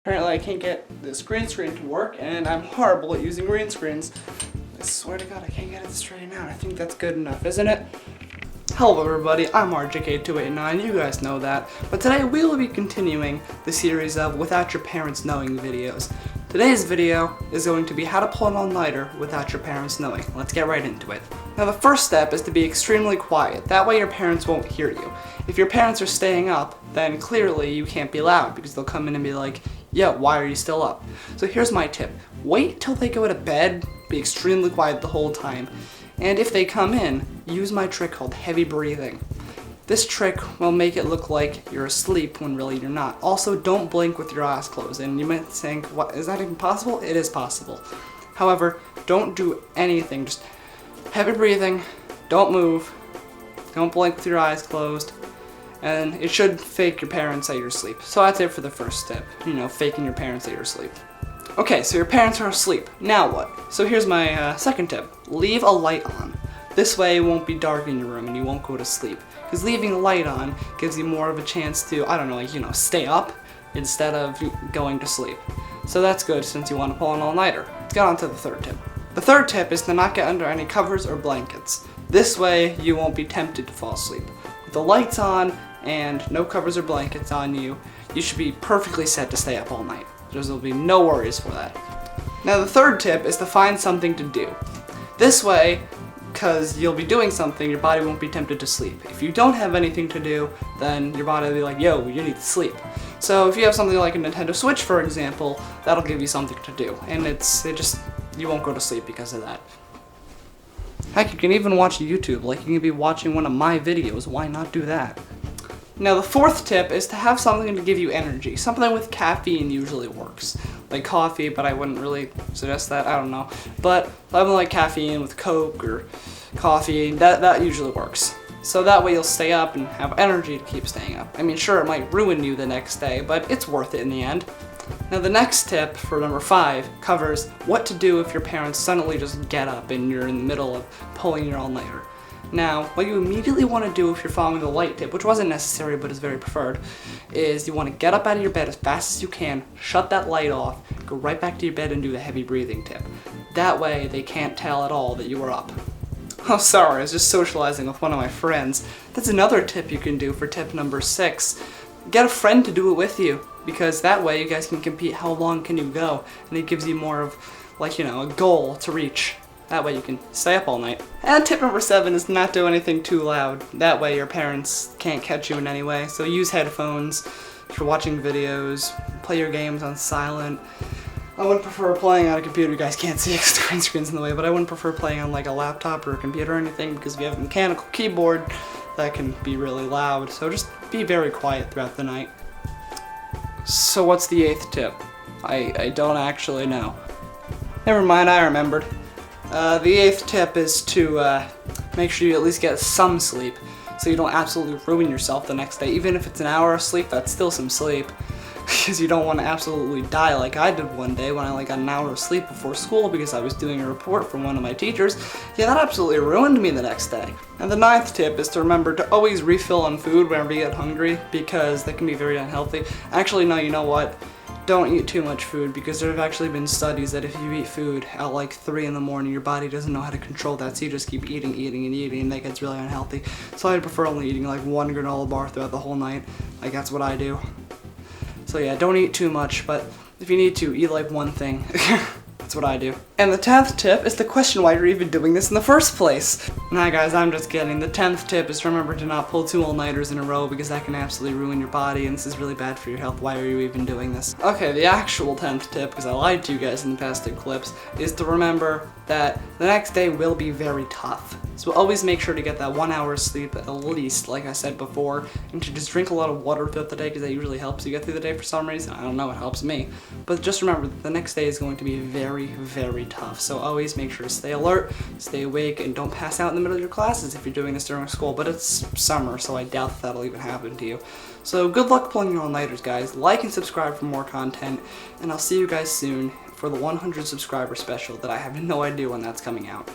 Apparently I can't get this green screen to work, and I'm horrible at using green screens. I swear to God, I can't get it straightened out. I think that's good enough, isn't it? Hello everybody, I'm RJK289, you guys know that. But today we will be continuing the series of Without Your Parents Knowing videos. Today's video is going to be how to pull an all-nighter without your parents knowing. Let's get right into it. Now the first step is to be extremely quiet. That way your parents won't hear you. If your parents are staying up, then clearly you can't be loud because they'll come in and be like, yeah, why are you still up? So here's my tip. Wait till they go to bed, be extremely quiet the whole time. And if they come in, use my trick called heavy breathing. This trick will make it look like you're asleep when really you're not. Also, don't blink with your eyes closed. And you might think, what, is that even possible? It is possible. However, don't do anything. Just heavy breathing, don't move, don't blink with your eyes closed, and it should fake your parents that you're asleep. So that's it for the first step, faking your parents that you're asleep. Okay, so your parents are asleep. Now what? So here's my second tip. Leave a light on. This way it won't be dark in your room and you won't go to sleep. Because leaving a light on gives you more of a chance to, stay up instead of going to sleep. So that's good since you want to pull an all-nighter. Let's get on to the third tip. The third tip is to not get under any covers or blankets. This way you won't be tempted to fall asleep. With the lights on and no covers or blankets on you, you should be perfectly set to stay up all night. There'll be no worries for that. Now the third tip is to find something to do. This way, because you'll be doing something, your body won't be tempted to sleep. If you don't have anything to do, then your body will be like, yo, you need to sleep. So if you have something like a Nintendo Switch, for example, that'll give you something to do. And you won't go to sleep because of that. Heck, you can even watch YouTube, like you can be watching one of my videos. Why not do that? Now the fourth tip is to have something to give you energy. Something with caffeine usually works. Like coffee, but I wouldn't really suggest that, I don't know. But something like caffeine with Coke or coffee, that usually works. So that way you'll stay up and have energy to keep staying up. I mean, sure, it might ruin you the next day, but it's worth it in the end. Now the next tip, for number 5, covers what to do if your parents suddenly just get up and you're in the middle of pulling your all-nighter. Now, what you immediately want to do if you're following the light tip, which wasn't necessary but is very preferred, is you want to get up out of your bed as fast as you can, shut that light off, go right back to your bed and do the heavy breathing tip. That way they can't tell at all that you were up. Oh, sorry, I was just socializing with one of my friends. That's another tip you can do for tip number 6. Get a friend to do it with you, because that way you guys can compete how long can you go, and it gives you more of, a goal to reach. That way you can stay up all night. And tip number 7 is not do anything too loud. That way your parents can't catch you in any way. So use headphones if you're watching videos, play your games on silent. I wouldn't prefer playing on a computer. You guys can't see because the green screen's in the way, but I wouldn't prefer playing on like a laptop or a computer or anything because if you have a mechanical keyboard, that can be really loud. So just be very quiet throughout the night. So what's the 8th tip? I don't actually know. Never mind, I remembered. The 8th tip is to make sure you at least get some sleep so you don't absolutely ruin yourself the next day. Even if it's an hour of sleep, that's still some sleep because you don't want to absolutely die like I did one day when I got an hour of sleep before school because I was doing a report from one of my teachers. Yeah, that absolutely ruined me the next day. And the 9th tip is to remember to always refill on food whenever you get hungry because that can be very unhealthy. Actually, no, you know what? Don't eat too much food because there have actually been studies that if you eat food at like 3 in the morning, your body doesn't know how to control that, so you just keep eating, and that gets really unhealthy. So I'd prefer only eating like 1 granola bar throughout the whole night. Like that's what I do. So yeah, don't eat too much, but if you need to, eat like one thing. That's what I do. And the 10th tip is to question why you're even doing this in the first place. Nah guys, I'm just kidding. The 10th tip is to remember to not pull 2 all-nighters in a row because that can absolutely ruin your body and this is really bad for your health. Why are you even doing this? Okay, the actual 10th tip, because I lied to you guys in the past 2 clips, is to remember that the next day will be very tough. So always make sure to get that 1 hour of sleep at least, like I said before, and to just drink a lot of water throughout the day because that usually helps you get through the day for some reason. I don't know, it helps me. But just remember that the next day is going to be very, very tough. So always make sure to stay alert, stay awake, and don't pass out in the middle of your classes if you're doing this during school. But it's summer, so I doubt that that'll even happen to you. So good luck pulling your all-nighters, guys. Like and subscribe for more content, and I'll see you guys soon for the 100 subscriber special that I have no idea when that's coming out.